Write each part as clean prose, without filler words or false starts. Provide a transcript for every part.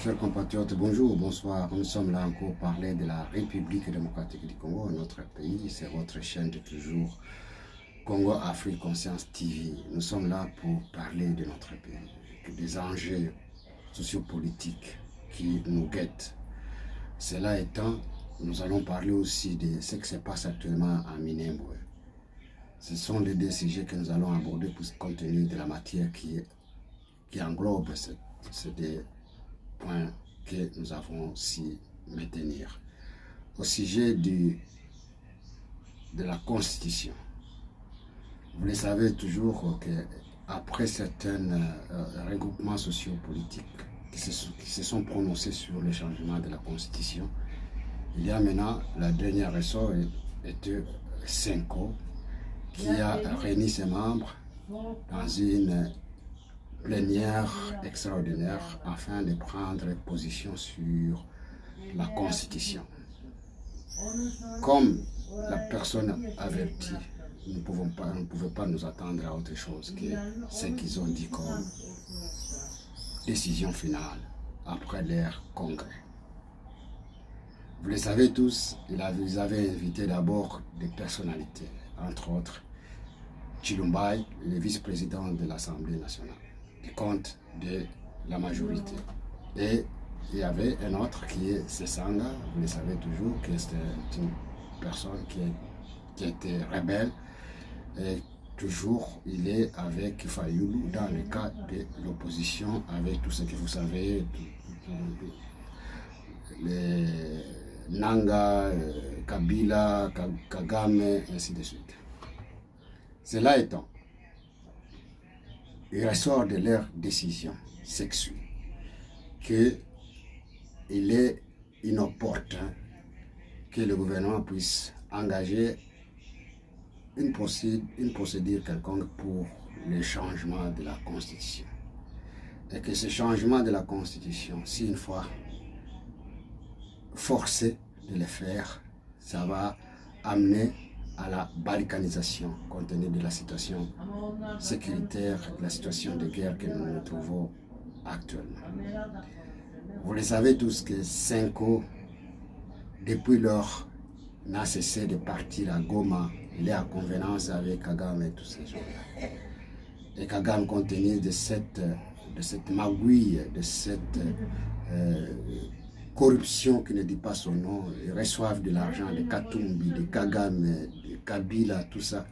Chers compatriotes, bonjour, bonsoir. Nous sommes là encore pour parler de la République démocratique du Congo, notre pays. C'est votre chaîne de toujours, Congo Afrique Conscience TV. Nous sommes là pour parler de notre pays, des enjeux sociopolitiques qui nous guettent. Cela étant, nous allons parler aussi de ce qui se passe actuellement à Minembwe. Ce sont les deux sujets que nous allons aborder pour compte tenu de la matière qui englobe ces deux points que nous avons si maintenir. Au sujet de la Constitution, vous le savez toujours qu'après certains regroupements sociopolitiques qui se sont prononcés sur le changement de la Constitution, il y a maintenant la dernière ressort était Senko qui a réuni ses membres dans une plénière extraordinaire afin de prendre position sur la Constitution. Comme la personne avertie, nous ne pouvons pas nous attendre à autre chose que ce qu'ils ont dit comme décision finale après leur congrès. Vous le savez tous, ils avaient invité d'abord des personnalités, entre autres Chilumbai, le vice-président de l'Assemblée nationale, qui compte de la majorité. Et il y avait un autre qui est Sesanga, vous le savez toujours, que c'est une personne qui était rebelle. Et toujours, il est avec Fayoulou dans le cas de l'opposition, avec tout ce que vous savez, les Nanga, Kabila, Kagame, ainsi de suite. Cela étant, il ressort de leur décision sexuelle qu'il est inopportun que le gouvernement puisse engager une procédure quelconque pour le changement de la Constitution. Et que ce changement de la Constitution, si une fois forcé de le faire, ça va amener à la balkanisation compte tenu de la situation sécuritaire, de la situation de guerre que nous nous trouvons actuellement. Vous le savez tous que Senko, depuis lors, n'a cessé de partir à Goma. Il est en convenance avec Kagame et tous ces gens-là. Et Kagame, compte tenu de cette magouille, de cette corruption qui ne dit pas son nom, ils reçoivent de l'argent de Katumbi, de Kagame, de Kabila, tout ça.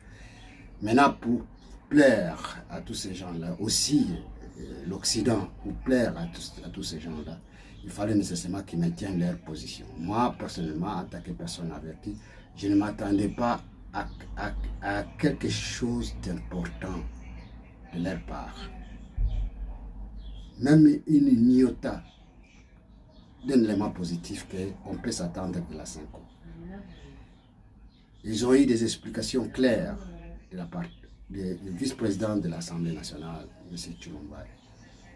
Maintenant, pour plaire à tous ces gens-là, aussi l'Occident, pour plaire à tous ces gens-là, il fallait nécessairement qu'ils maintiennent leur position. Moi, personnellement, en tant que personne avertie, je ne m'attendais pas à quelque chose d'important de leur part. Même une iota d'un élément positif qu'on peut s'attendre de la Senko. Ils ont eu des explications claires de la part du vice-président de l'Assemblée nationale, M. Chilumbai,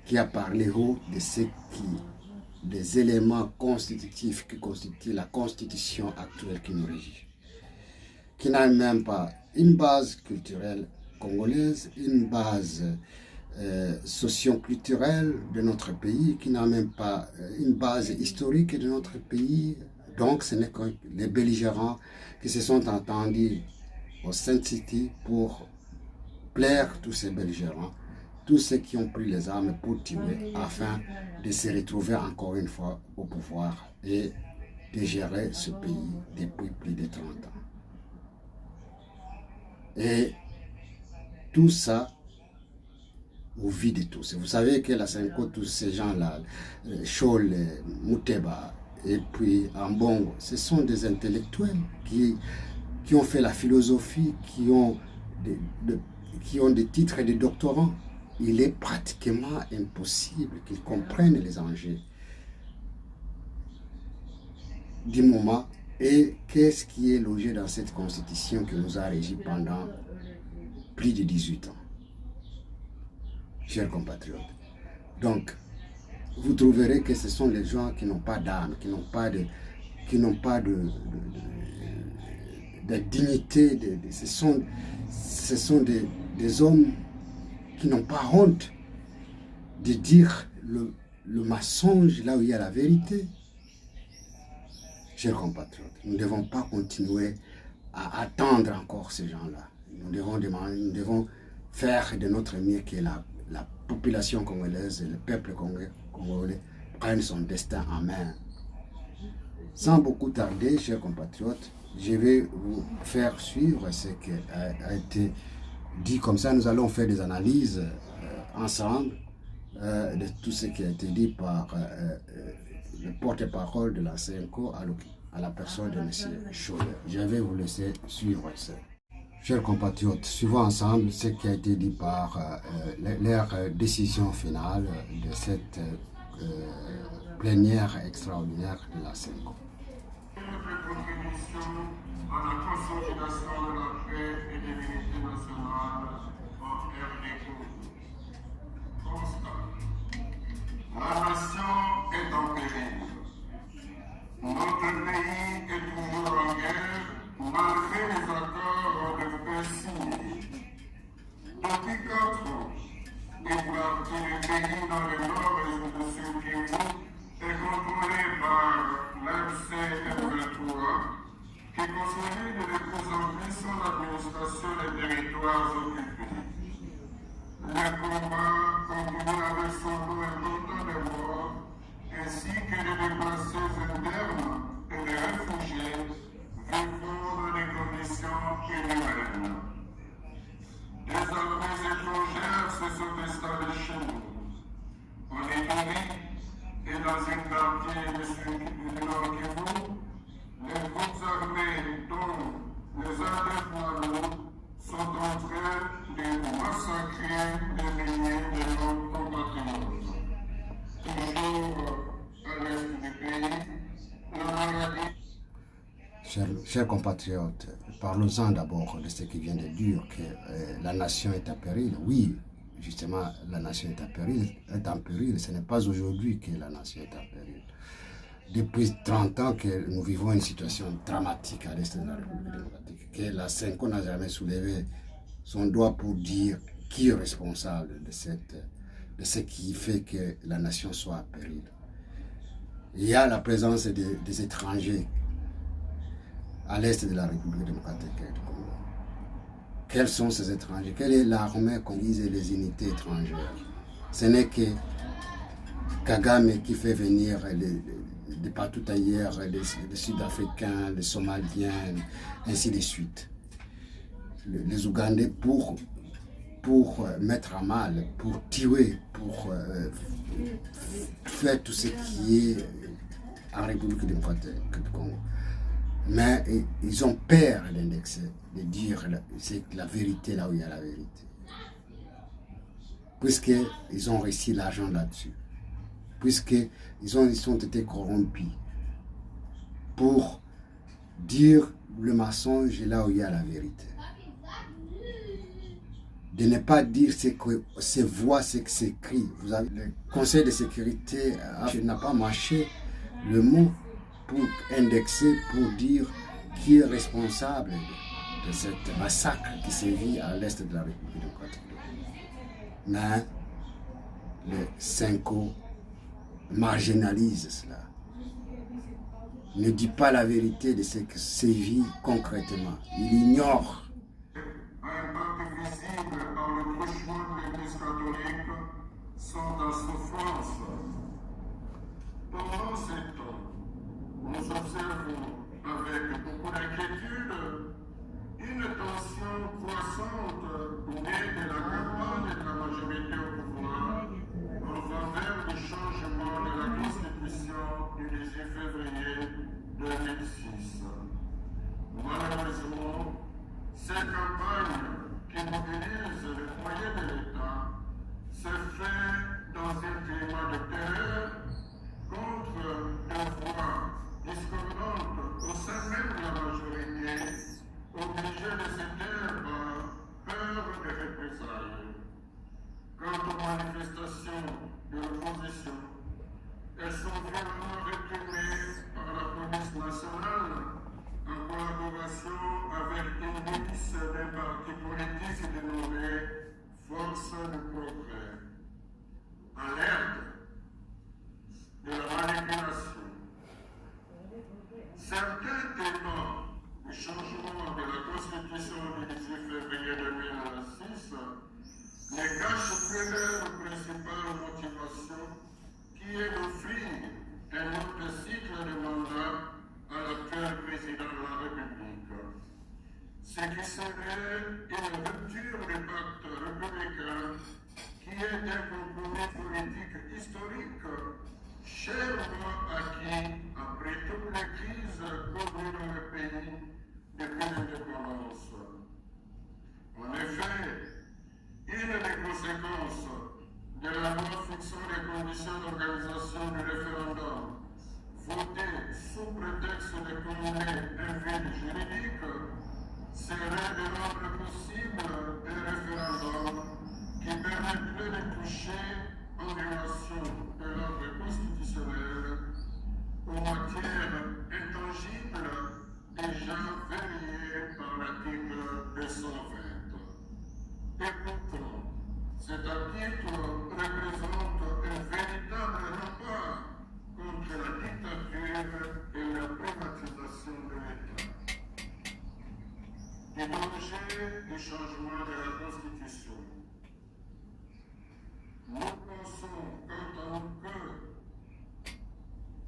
qui a parlé haut de des éléments constitutifs qui constituent la constitution actuelle qui nous régit, qui n'a même pas une base culturelle congolaise, une base socio-culturelle de notre pays, qui n'a même pas une base historique de notre pays. Donc ce n'est que les belligérants qui se sont entendus au Saint City pour plaire tous ces belligérants, tous ceux qui ont pris les armes pour tuer afin de se retrouver encore une fois au pouvoir et de gérer ce pays depuis plus de 30 ans. Et tout ça au vide de tous. Vous savez que la Senko, tous ces gens-là, Chol, Mouteba et puis Ambongo, ce sont des intellectuels qui ont fait la philosophie, qui ont des titres de doctorants. Il est pratiquement impossible qu'ils comprennent les enjeux du moment et qu'est-ce qui est logé dans cette constitution qui nous a régi pendant plus de 18 ans. Chers compatriotes. Donc, vous trouverez que ce sont les gens qui n'ont pas d'âme, qui n'ont pas de dignité. Ce sont des hommes qui n'ont pas honte de dire le mensonge là où il y a la vérité. Chers compatriotes, nous ne devons pas continuer à attendre encore ces gens-là. Nous devons faire de notre mieux que la population congolaise et le peuple congolais prennent son destin en main. Sans beaucoup tarder, chers compatriotes, je vais vous faire suivre ce qui a été dit. Comme ça, nous allons faire des analyses ensemble de tout ce qui a été dit par le porte-parole de la CNCO à la personne de M. Scholler. Je vais vous laisser suivre ça. Chers compatriotes, suivons ensemble ce qui a été dit par leur décision finale de cette plénière extraordinaire de la CNCO. Notre contribution à la consolidation de la paix et de l'unité nationale en RDC. Constat. La nation est en péril. Notre pays est toujours en guerre malgré les accords de paix signés. Depuis 4 ans, une partie du pays dans le nord et le sud Kivu est contrôlée par l'MC-23 qui consolide de plus en plus son administration des territoires occupés. Le combat continue avec son lot important de morts ainsi que de déplacés internes et de réfugiés vivant dans des conditions inhumaines. Des armées étrangères se sont installées chez nous. En Italie et dans une partie du Nord Kivu, les groupes armés dont les indépendants sont en train de massacrer des milliers de nos compatriotes. Toujours à l'est du pays, la maladie. Chers compatriotes, parlons-en d'abord de ce qui vient de dire, que la nation est en péril. Oui, justement, la nation est en péril. Ce n'est pas aujourd'hui que la nation est en péril. Depuis 30 ans que nous vivons une situation dramatique à l'est de la République démocratique, que la CNCO n'a jamais soulevé son doigt pour dire qui est responsable de ce qui fait que la nation soit en péril. Il y a la présence des étrangers à l'est de la République démocratique du Congo. Quels sont ces étrangers? Quelle est l'armée qu'on dise les unités étrangères? Ce n'est que Kagame qui fait venir de partout ailleurs, les Sud-Africains, les Somaliens, ainsi de suite. Les Ougandais pour mettre à mal, pour tuer, pour faire tout ce qui est en République démocratique du Congo. Mais ils ont peur d'indexer, de dire la vérité là où il y a la vérité. Puisqu'ils ont réussi l'argent là-dessus. Puisqu'ils ont été corrompus. Pour dire le mensonge là où il y a la vérité. De ne pas dire ce que se voit, ce que s'écrit. Vous avez le Conseil de sécurité n'a pas mâché le mot pour indexer, pour dire qui est responsable de cette massacre qui sévit à l'est de la République démocratique. Mais le CNCO marginalise cela. Ne dit pas la vérité de ce qui sévit concrètement. Il ignore. Un peuple visible par le truchement de l'Église catholique sont en souffrance. Pendant ces temps, nous observons avec beaucoup d'inquiétude une tension croissante née de la campagne de la majorité au pouvoir en faveur du changement de la Constitution du 18 février 2006. Malheureusement, cette campagne qui mobilise les moyens de l'État se fait dans un climat de terreur contre des voix discordantes au sein même de la majorité, obligée de se taire par peur de représailles. Quant aux manifestations de l'opposition, elles sont violemment réprimées par la police nationale en collaboration avec une milice d'un parti politique dénommé Force du Progrès. Alerte, Certains témoins du changement de la Constitution du 18 février 2006 ne cachent que leur principale motivation, qui est d'offrir un autre cycle de mandat à l'actuel président de la République. Ce qui serait une rupture du pacte républicain qui est un compromis politique historique chèrement acquis après toutes les crises connues dans le pays depuis l'indépendance. En effet, une des conséquences de la loi fixant les conditions d'organisation du référendum, votée sous prétexte de combler un vide juridique, serait de rendre possible un référendum qui permettrait de toucher en violation de l'ordre constitutionnel aux matières intangibles déjà verrouillées par l'article 220. Et pourtant, cet article représente un véritable rempart contre la dictature et la privatisation de l'État. Du danger du changement de la Constitution. Nous pensons, quant à nous, que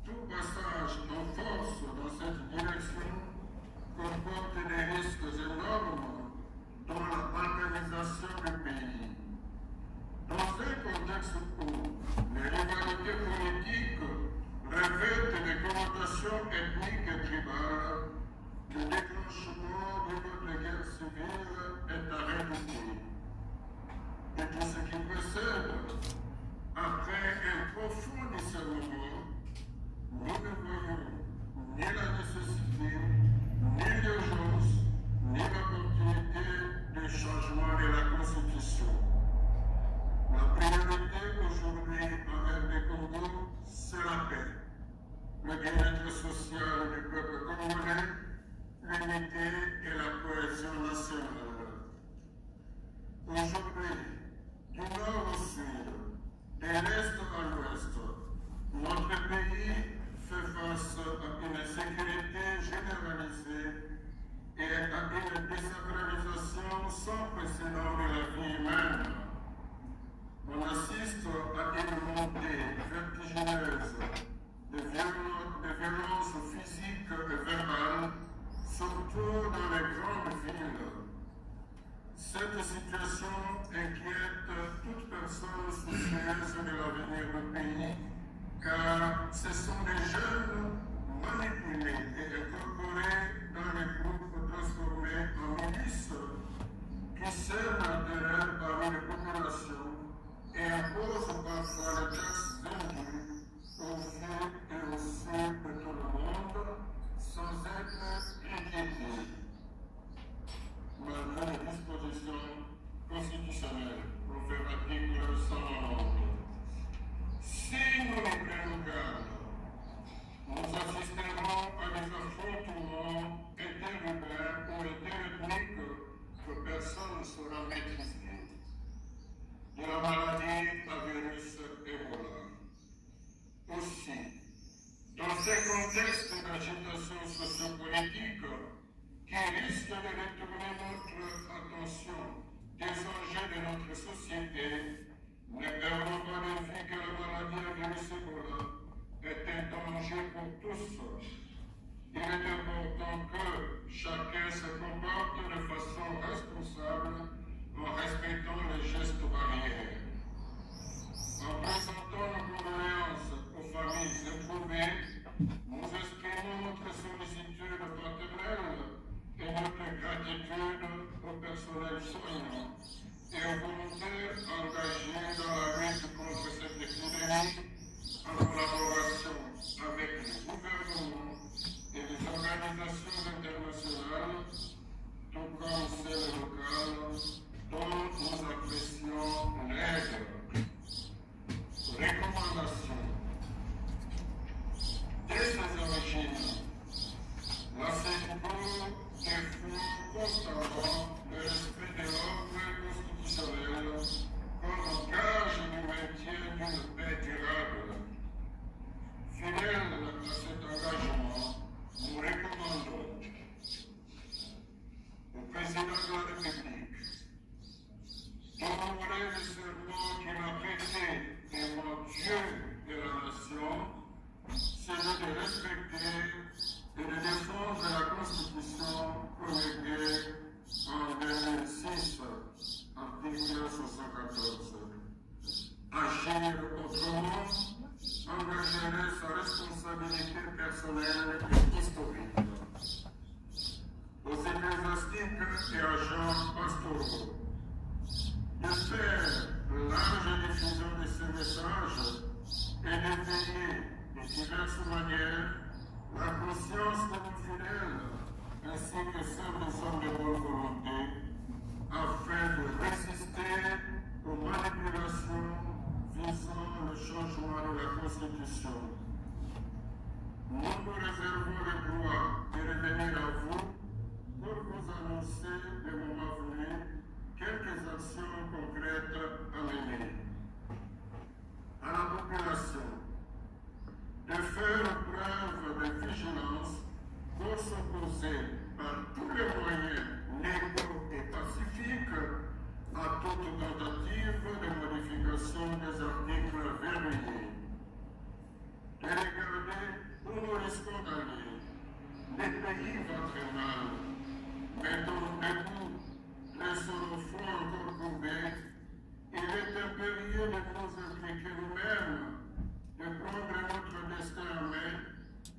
tout passage en force dans cette direction comporte des risques énormes dans la balkanisation du pays. Dans un contexte où les rivalités politiques revêtent des connotations ethniques et tribales, le déclenchement d'une autre guerre civile est à redouter. Et tout ce qui précède, après un profond discernement, nous ne voyons ni la nécessité, ni l'urgence, ni l'opportunité de changement de la Constitution. La priorité aujourd'hui en RD Congo, c'est la paix, le bien-être social du peuple congolais, l'unité et la cohésion nationale. Aujourd'hui, du nord au sud, de l'est à l'ouest, notre pays fait face à une insécurité généralisée et à une désacralisation sans précédent de la vie humaine. On assiste à une montée vertigineuse de violences physiques et verbales, surtout dans les grandes villes. Cette situation inquiète toute personne soucieuse de l'avenir du pays, car ce sont des jeunes manipulés et incorporés dans les groupes transformés en milices qui sèment la terreur parmi les populations et imposent parfois les taxes indues aux yeux et aux yeux de tout le monde sans être inquiétés. Malgré les dispositions constitutionnelles, proverbe article 190. Si nous ne prenons garde, nous assisterons à des affrontements interurbains ou interethniques que personne ne saura maîtriser. De la maladie à virus Ebola. Aussi, dans ces contextes d'agitation sociopolitique, qui risque de détourner notre attention des enjeux de notre société, ne perdons pas de vue que la maladie à virus Ebola est un danger pour tous. Il est important que chacun se comporte de façon responsable en respectant les gestes barrières. En présentant nos condoléances aux familles éprouvées, nous exprimons notre sollicitude paternelle et notre gratitude au personnel soignant et aux volontaires engagés dans la lutte contre cette épidémie en collaboration avec le gouvernement et les organisations internationales, tout comme celles locales, dont nous apprécions l'aide. Recommandation. diverses manières la conscience de nos fidèles, ainsi que celle des hommes de bonne volonté, afin de résister aux manipulations visant le changement de la Constitution. Nous nous réservons le droit de revenir à vous pour vous annoncer le moment venu quelques actions concrètes à mener. À la population, de faire preuve de vigilance pour s'opposer par tous les moyens légaux et pacifiques à toute tentative de modification des articles verrouillés. De regarder où nous risquons d'aller. Le pays va très mal. Mettons debout, laissons-nous encore tomber. Il est impérieux de nous impliquer nous-mêmes, de prendre notre destin en main,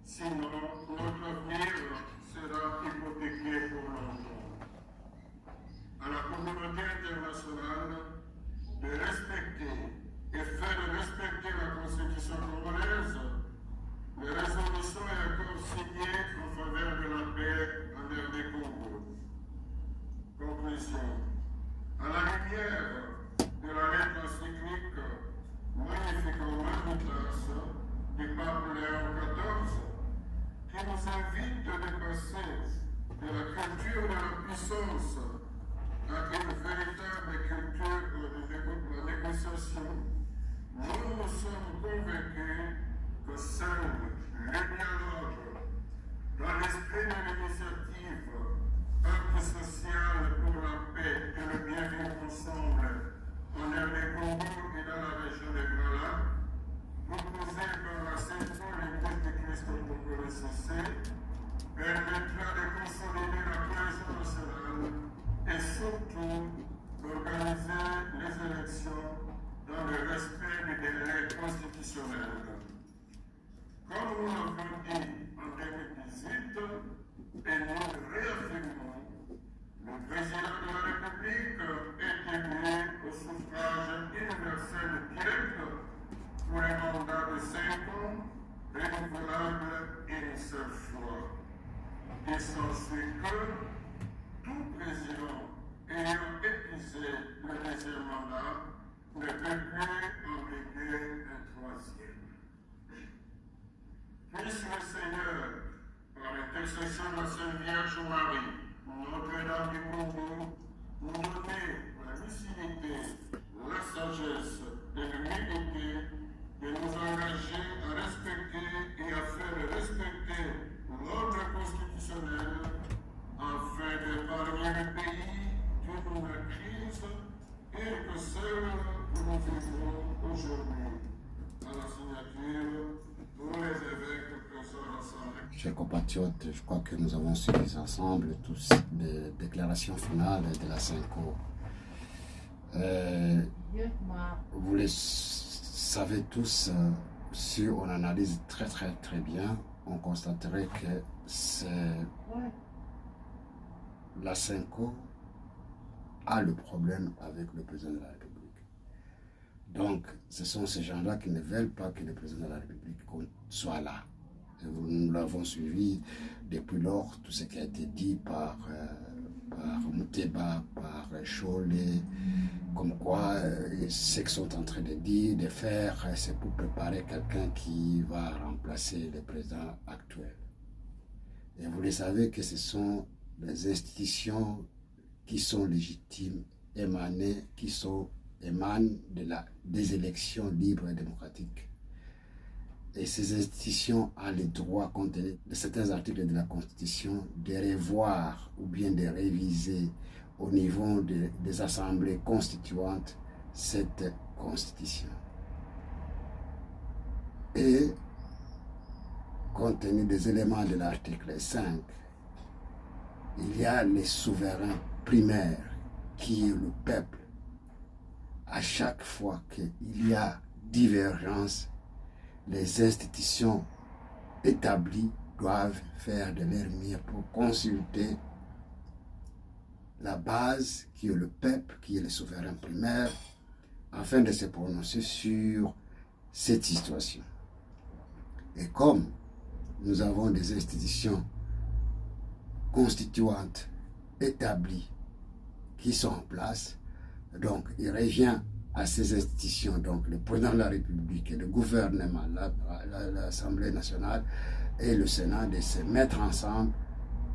sinon notre avenir sera hypothéqué pour longtemps. À la communauté internationale de respecter et faire respecter la Constitution congolaise, les résolutions et accords signés en faveur de la paix en RD Congo. Conclusion. À la lumière de la lettre encyclique magnifiquement Magnitas du pape Léon XIV, qui nous invite de dépasser de la culture de la puissance à une véritable culture de la négociation, nous nous sommes convaincus que seul le dialogue, dans l'esprit de l'initiative, pacte social pour la paix et le bien-vivre ensemble, en RD Congo et dans la région de Gala, proposé par la Sainte Église de Christ au Congo-CC, permettra de consolider la cohésion nationale et surtout d'organiser les élections dans le respect des délais constitutionnels. Comme nous l'avons dit en 2018, et nous le réaffirmons, le président de la République est élu au suffrage universel direct pour un mandat de 5 ans, renouvelable une seule fois. Il s'ensuit que tout président ayant épuisé le deuxième mandat ne peut plus en briguer un troisième. Puisse le Seigneur, par l'intercession de la Sainte Vierge Marie, Notre-Dame du Congo, nous donner la lucidité, la sagesse et l'humilité de nous engager à respecter et à faire respecter l'ordre constitutionnel afin d'épargner le pays d'une crise et que seul nous vivons aujourd'hui. À la signature, tous les évêques présents rassemblés. Chers compatriotes, je crois que nous avons suivi ensemble toutes les déclarations finales de la Cinco. Vous le savez tous, si on analyse très bien, on constaterait que c'est la Cinco a le problème avec le président de la République. Donc, ce sont ces gens-là qui ne veulent pas que le président de la République soit là. Et nous l'avons suivi depuis lors, tout ce qui a été dit par Mouteba, par Cholé, comme quoi ce qu'ils sont en train de dire, de faire, c'est pour préparer quelqu'un qui va remplacer le président actuel. Et vous le savez que ce sont les institutions qui sont légitimes, émanent des élections libres et démocratiques. Et ces institutions ont le droit, compte tenu de certains articles de la Constitution, de revoir ou bien de réviser au niveau des assemblées constituantes cette Constitution. Et compte tenu des éléments de l'article 5, il y a les souverains primaires qui est le peuple. À chaque fois qu'il y a divergence, les institutions établies doivent faire de leur mieux pour consulter la base qui est le peuple, qui est le souverain primaire, afin de se prononcer sur cette situation. Et comme nous avons des institutions constituantes établies qui sont en place, donc il revient à ces institutions, donc le président de la République et le gouvernement, l'Assemblée nationale et le Sénat, de se mettre ensemble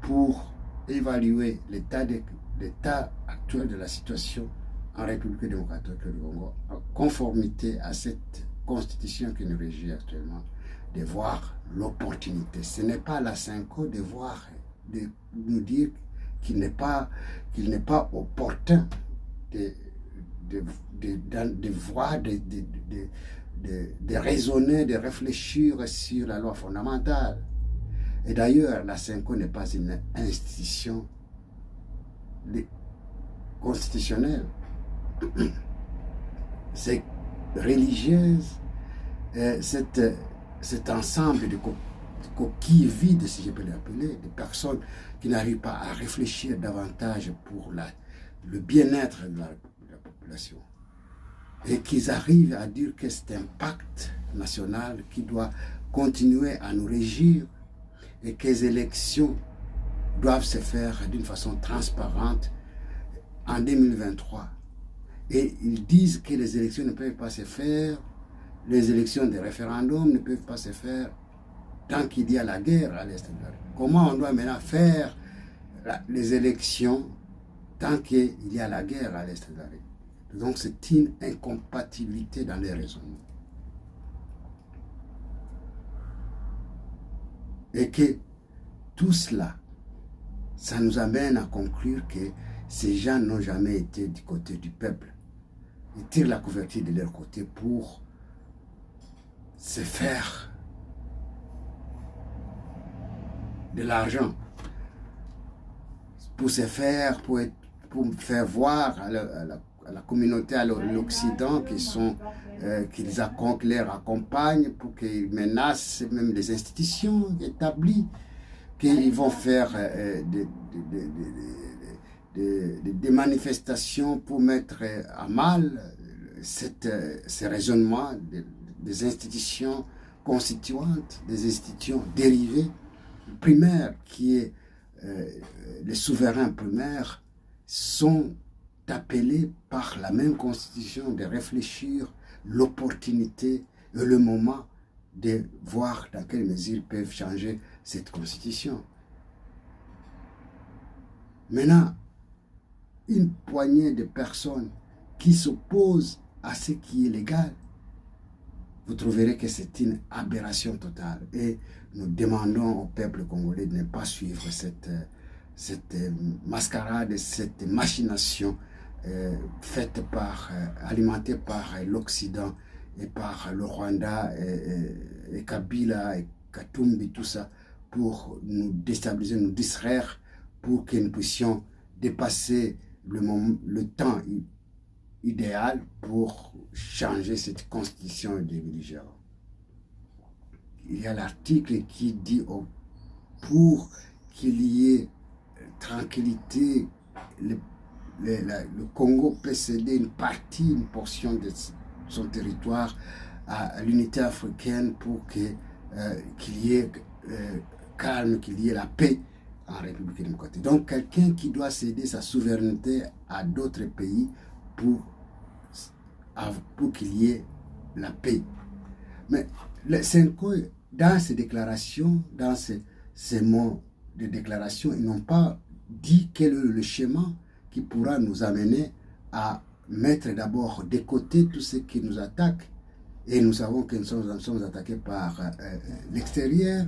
pour évaluer l'état actuel de la situation en République démocratique du Congo, en conformité à cette constitution qui nous régit actuellement, de voir l'opportunité. Ce n'est pas la Cinco de nous dire qu'il n'est pas opportun de voir, de raisonner, de réfléchir sur la loi fondamentale. Et d'ailleurs, la Cinco n'est pas une institution constitutionnelle. C'est religieuse, cet ensemble de coquilles vides, si je peux l'appeler, de personnes qui n'arrivent pas à réfléchir davantage pour le bien-être de la population. Et qu'ils arrivent à dire que c'est un pacte national qui doit continuer à nous régir et que les élections doivent se faire d'une façon transparente en 2023. Et ils disent que les élections ne peuvent pas se faire, les élections des référendums ne peuvent pas se faire tant qu'il y a la guerre à l'est de la République. Comment on doit maintenant faire les élections tant qu'il y a la guerre à l'est de la République? Donc c'est une incompatibilité dans les raisonnements. Et que tout cela, ça nous amène à conclure que ces gens n'ont jamais été du côté du peuple. Ils tirent la couverture de leur côté pour se faire de l'argent, pour faire voir à la communauté, à l'Occident, qu'ils leur accompagnent, pour qu'ils menacent même les institutions établies, qu'ils vont faire des manifestations pour mettre à mal ces raisonnements des institutions constituantes, des institutions dérivées, primaires, qui est les souverains primaires, sont appelés par la même constitution de réfléchir l'opportunité et le moment de voir dans quelle mesure ils peuvent changer cette constitution. Maintenant, une poignée de personnes qui s'opposent à ce qui est légal, vous trouverez que c'est une aberration totale. Et nous demandons au peuple congolais de ne pas suivre cette mascarade, cette machination alimentée par l'Occident et par le Rwanda et Kabila et Katumbi, tout ça, pour nous déstabiliser, nous distraire, pour que nous puissions dépasser le temps idéal pour changer cette constitution de belligérants. Il y a l'article qui dit pour qu'il y ait tranquillité, le Congo peut céder une portion de son territoire à l'unité africaine pour qu'il y ait calme, qu'il y ait la paix en République démocratique. Donc quelqu'un qui doit céder sa souveraineté à d'autres pays pour qu'il y ait la paix. Mais les Cinco, dans ces déclarations, dans ces mots de déclaration, ils n'ont pas dit quel est le schéma qui pourra nous amener à mettre d'abord de côté tout ce qui nous attaque. Et nous savons que nous sommes attaqués par l'extérieur.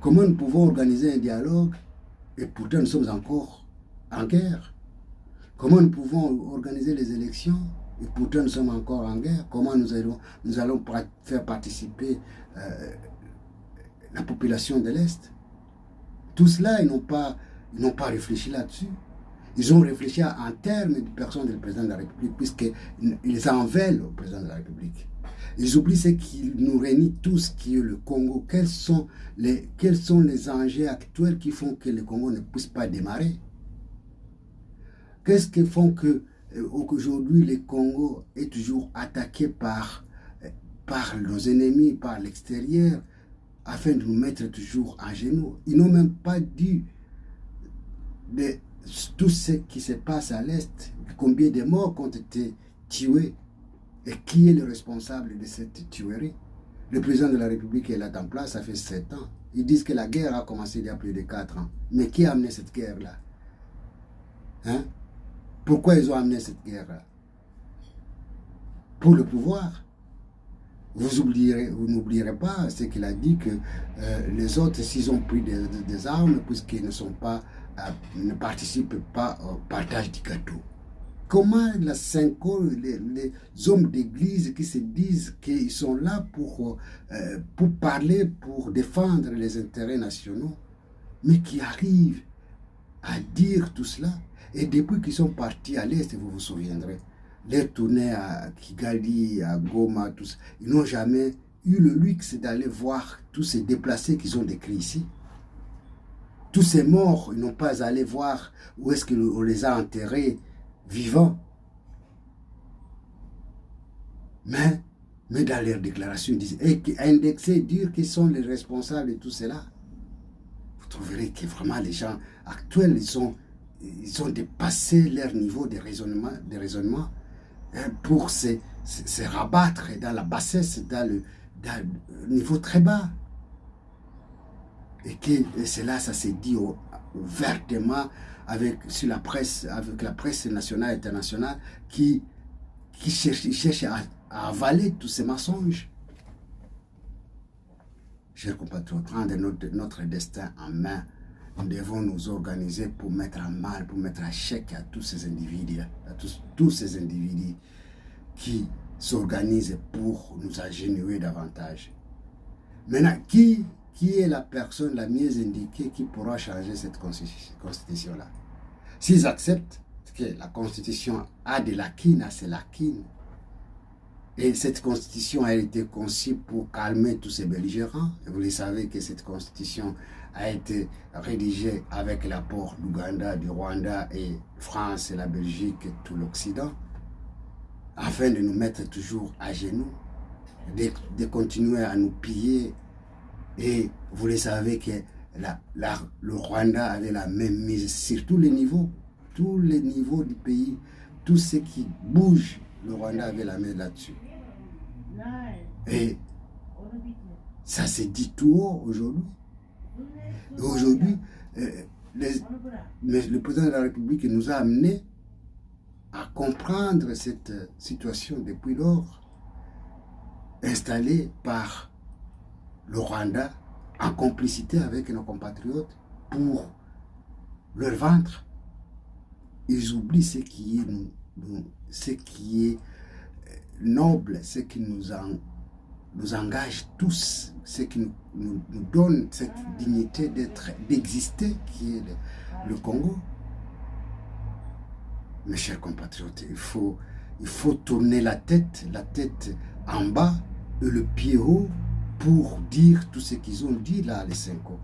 Comment nous pouvons organiser un dialogue et pourtant nous sommes encore en guerre? Comment nous pouvons organiser les élections et pourtant nous sommes encore en guerre? Comment nous allons faire participer la population de l'Est? Tout cela, ils n'ont pas réfléchi là-dessus. Ils ont réfléchi en termes de personne du président de la République, puisqu'ils en veulent au président de la République. Ils oublient ce qui nous réunit tous, qui est le Congo. Quels sont les enjeux actuels qui font que le Congo ne puisse pas démarrer? Qu'est-ce qui font qu'aujourd'hui le Congo est toujours attaqué par par nos ennemis, par l'extérieur, afin de nous mettre toujours à genoux. Ils n'ont même pas dit de tout ce qui se passe à l'Est, combien de morts ont été tués et qui est le responsable de cette tuerie. Le président de la République est là en place, ça fait 7 ans. Ils disent que la guerre a commencé il y a plus de 4 ans. Mais qui a amené cette guerre-là? Hein? Pourquoi ils ont amené cette guerre-là? Pour le pouvoir. Vous n'oublierez pas ce qu'il a dit que les autres, s'ils ont pris des armes, puisqu'ils ne participent pas au partage du gâteau. Comment la Senko, les hommes d'église qui se disent qu'ils sont là pour parler, pour défendre les intérêts nationaux, mais qui arrivent à dire tout cela, et depuis qu'ils sont partis à l'Est, vous vous souviendrez, les tournées à Kigali, à Goma, tous, ils n'ont jamais eu le luxe d'aller voir tous ces déplacés qu'ils ont décrits ici. Tous ces morts, ils n'ont pas allé voir où est-ce qu'on les a enterrés vivants. Mais dans leurs déclarations, ils disent, et indexer, dire qu'ils sont les responsables de tout cela. Vous trouverez que vraiment les gens actuels, ils ont dépassé leur niveau de raisonnement pour se rabattre dans la bassesse, dans le niveau très bas. Et cela, ça s'est dit ouvertement sur la presse, avec la presse nationale et internationale qui cherche à avaler tous ces mensonges. Chers compatriotes, prendre notre destin en main. Nous devons nous organiser pour mettre à mal, pour mettre à chèque à tous ces individus, tous ces individus qui s'organisent pour nous agenouiller davantage. Maintenant, qui est la personne la mieux indiquée qui pourra changer cette constitution-là? S'ils acceptent que la constitution a des lacunes, a ses lacunes, et cette constitution a été conçue pour calmer tous ces belligérants, et vous le savez que cette constitution a été rédigée avec l'apport d'Ouganda, du Rwanda et France et la Belgique et tout l'Occident, afin de nous mettre toujours à genoux, de continuer à nous piller. Et vous le savez que le Rwanda avait la même mise sur tous les niveaux du pays, tout ce qui bouge, le Rwanda avait la main là-dessus. Et ça s'est dit tout haut aujourd'hui. Et aujourd'hui, le président de la République nous a amenés à comprendre cette situation depuis lors, installée par le Rwanda en complicité avec nos compatriotes pour leur ventre. Ils oublient ce qui est noble, ce qui nous engage tous, ce qui nous donne cette dignité d'exister, qui est le Congo. Mes chers compatriotes, il faut tourner la tête en bas et le pied haut pour dire tout ce qu'ils ont dit là, les Senko.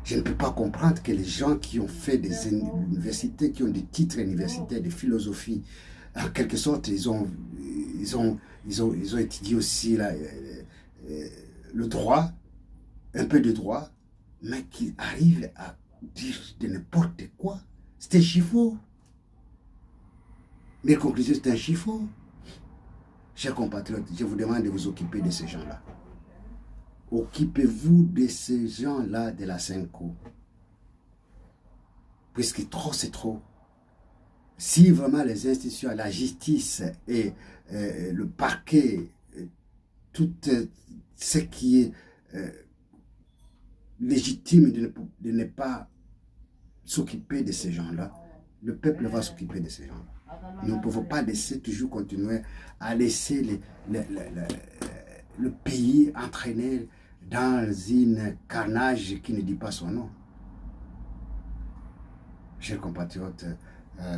Je ne peux pas comprendre que les gens qui ont fait des universités, qui ont des titres universitaires de philosophie, en quelque sorte, ils ont étudié aussi là, le droit, un peu de droit, mais qui arrivent à dire de n'importe quoi. C'est un chiffon. Mes conclusions, c'est un chiffon. Chers compatriotes, je vous demande de vous occuper de ces gens-là. Occupez-vous de ces gens-là de la Senko. Puisque trop, c'est trop. Si vraiment les institutions, la justice et le parquet, tout ce qui est légitime de ne pas s'occuper de ces gens-là, le peuple va s'occuper de ces gens-là. Nous ne pouvons pas laisser toujours continuer à laisser le pays entraîner dans une carnage qui ne dit pas son nom. Chers compatriotes,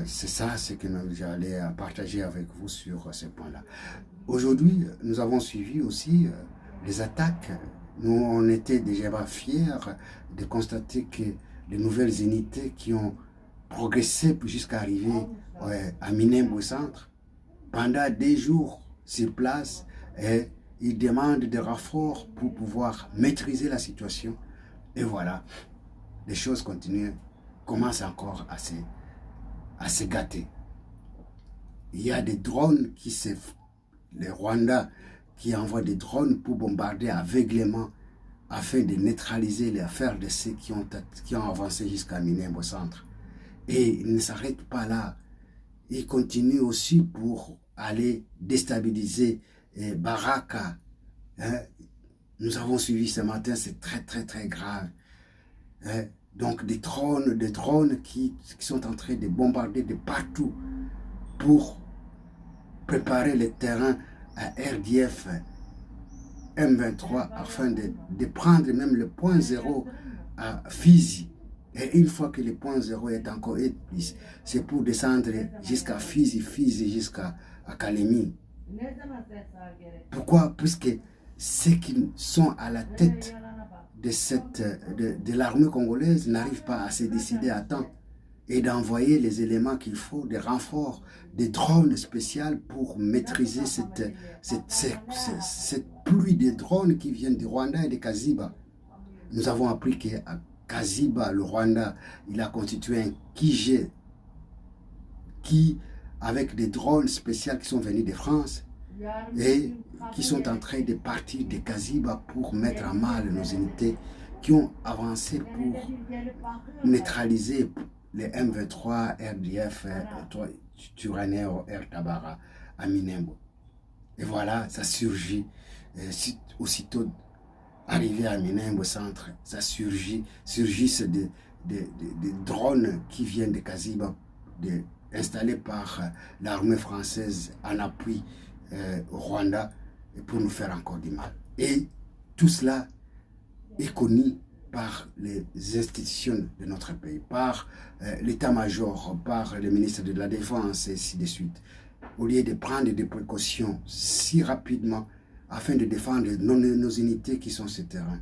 c'est ça ce que j'allais partager avec vous sur ce point-là. Aujourd'hui, nous avons suivi aussi les attaques. Nous, on était déjà fiers de constater que les nouvelles unités qui ont progressé jusqu'à arriver à Minembwe Centre, pendant des jours sur place, et ils demandent des renforts pour pouvoir maîtriser la situation. Et voilà, les choses commencent encore à se gâter. Il y a des drones les Rwandais qui envoient des drones pour bombarder aveuglément afin de neutraliser les affaires de ceux qui ont avancé jusqu'à Minembwe Centre. Et ils ne s'arrêtent pas là. Ils continuent aussi pour aller déstabiliser Baraka. Hein? Nous avons suivi ce matin, c'est très très très grave. Hein? Donc des drones qui sont en train de bombarder de partout pour préparer le terrain à RDF M23 afin de prendre même le point zéro à Fizi. Et une fois que le point zéro est encore épuisé, c'est pour descendre jusqu'à Fizi jusqu'à Kalemi. Pourquoi? Puisque ceux qui sont à la tête de l'armée congolaise n'arrivent pas à se décider à temps et d'envoyer les éléments qu'il faut, des renforts, des drones spéciaux pour maîtriser cette pluie de drones qui viennent du Rwanda et de Kaziba. Nous avons appris qu'à Kaziba, le Rwanda, il a constitué un QG avec des drones spéciaux qui sont venus de France et qui sont en train de partir de Kaziba pour mettre à mal nos unités qui ont avancé pour neutraliser les M23, RDF, Twirwaneho, Tabara à Minembwe. Et voilà, ça surgit. Aussitôt arrivé à Minembwe Centre, ça surgissent des drones qui viennent de Kaziba, installés par l'armée française en appui au Rwanda pour nous faire encore du mal. Et tout cela est connu par les institutions de notre pays, par l'état-major, par le ministre de la Défense et ainsi de suite. Au lieu de prendre des précautions si rapidement afin de défendre nos unités qui sont sur ce terrain.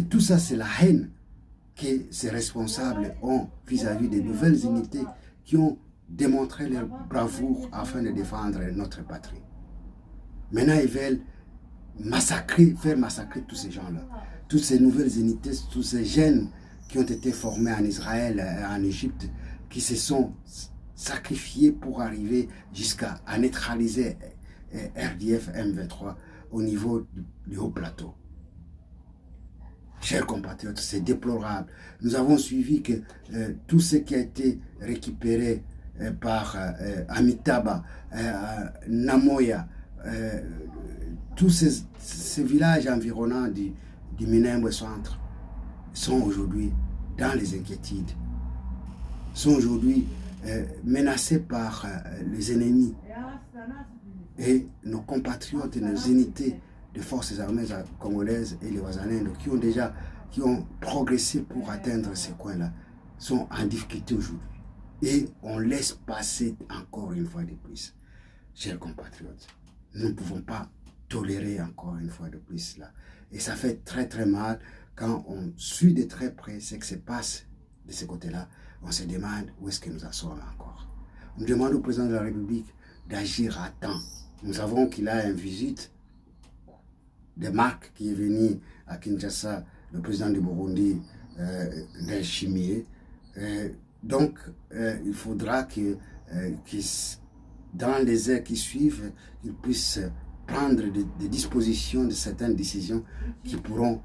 Tout ça, c'est la haine que ces responsables ont vis-à-vis des nouvelles unités qui ont démontré leur bravoure afin de défendre notre patrie. Maintenant, ils veulent faire massacrer tous ces gens-là, toutes ces nouvelles unités, tous ces jeunes qui ont été formés en Israël et en Égypte, qui se sont sacrifiés pour arriver jusqu'à neutraliser RDF M23 au niveau du haut plateau. Chers compatriotes, c'est déplorable. Nous avons suivi que tout ce qui a été récupéré par Amitabha, Namoya, tous ces villages environnants du Minembwe Centre sont aujourd'hui dans les inquiétudes, sont aujourd'hui menacés par les ennemis. Et nos compatriotes et nos unités de forces armées congolaises et les Wazalendo qui ont progressé pour atteindre ces coins-là sont en difficulté aujourd'hui. Et on laisse passer encore une fois de plus. Chers compatriotes, nous ne pouvons pas tolérer encore une fois de plus cela. Et ça fait très très mal quand on suit de très près ce qui se passe de ce côté-là. On se demande où est-ce que nous en sommes encore. On demande au président de la République d'agir à temps. Nous savons qu'il a une visite de marque qui est venu à Kinshasa, le président du Burundi, Ndayishimiye. Donc, il faudra que dans les heures qui suivent, il puisse prendre des dispositions, de certaines décisions qui pourront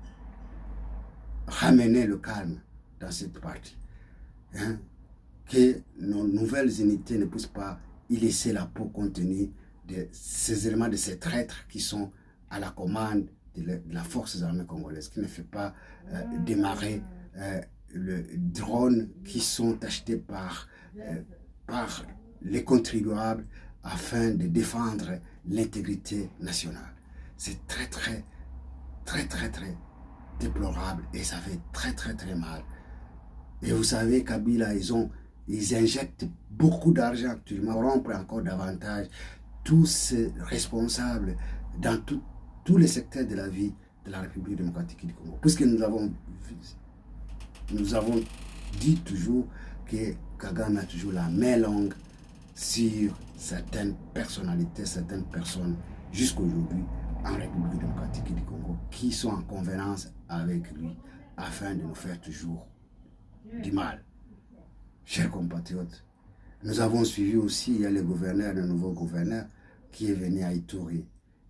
ramener le calme dans cette partie. Hein? Que nos nouvelles unités ne puissent pas y laisser la peau contenue de ces éléments, de ces traîtres qui sont à la commande de la force armée congolaise, qui ne fait pas démarrer le drone qui sont achetés par les contribuables afin de défendre l'intégrité nationale. C'est très très déplorable et ça fait très très mal. Et vous savez, Kabila, ils injectent beaucoup d'argent actuellement, rompre encore davantage tous ces responsables dans tous les secteurs de la vie de la République démocratique du Congo. Puisque nous avons dit toujours que Kagame a toujours la main longue sur certaines personnalités, certaines personnes, jusqu'aujourd'hui, en République démocratique du Congo qui sont en convenance avec lui afin de nous faire toujours du mal. Chers compatriotes, nous avons suivi aussi, il y a le gouverneur, le nouveau gouverneur qui est venu à Ituri.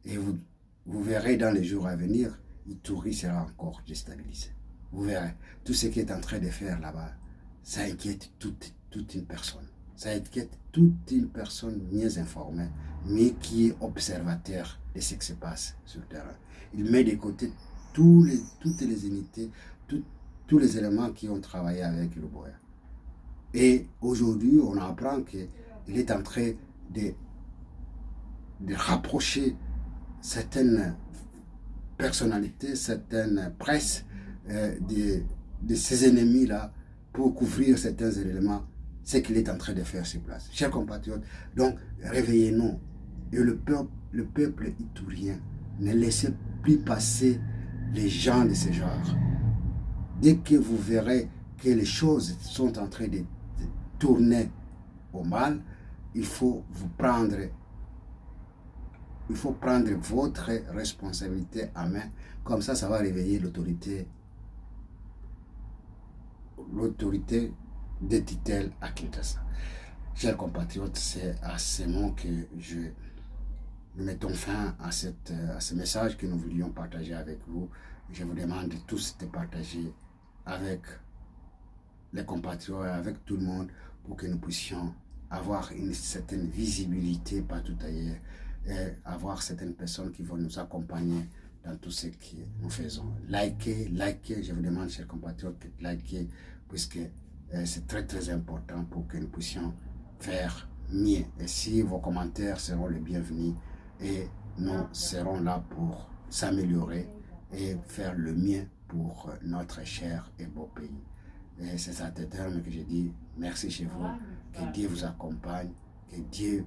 Et vous verrez dans les jours à venir, Ituri sera encore déstabilisé. Vous verrez, tout ce qui est en train de faire là-bas, ça inquiète toute une personne. Ça inquiète toute une personne mieux informée, mais qui est observateur de ce qui se passe sur le terrain. Il met de côté toutes les unités, tous les éléments qui ont travaillé avec le Boya. Et aujourd'hui, on apprend qu'il est en train de rapprocher certaines personnalités, certaines presses de ses ennemis-là pour couvrir certains éléments, ce qu'il est en train de faire sur place. Chers compatriotes, donc réveillez-nous. Et le peuple iturien, ne laissez plus passer les gens de ce genre. Dès que vous verrez que les choses sont en train de tourner au mal, il faut prendre votre responsabilité en main. Comme ça va réveiller l'autorité de Titel à Kinshasa. Chers compatriotes, c'est à ces mots que nous mettons fin à ce message que nous voulions partager avec vous. Je vous demande tous de partager avec les compatriotes, avec tout le monde, pour que nous puissions avoir une certaine visibilité partout ailleurs et avoir certaines personnes qui vont nous accompagner dans tout ce que nous faisons. Likez, je vous demande, chers compatriotes, de liker, puisque c'est très important pour que nous puissions faire mieux. Et si vos commentaires seront les bienvenus, et nous serons là pour s'améliorer et faire le mieux pour notre cher et beau pays. Et c'est à ce terme que je dis merci chez vous, que Dieu vous accompagne, que Dieu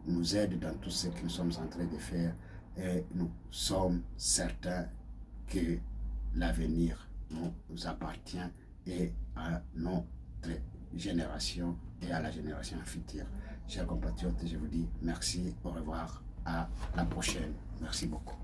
nous aide dans tout ce que nous sommes en train de faire, et nous sommes certains que l'avenir nous appartient et à notre génération et à la génération future. Chers compatriotes, je vous dis merci, au revoir, à la prochaine. Merci beaucoup.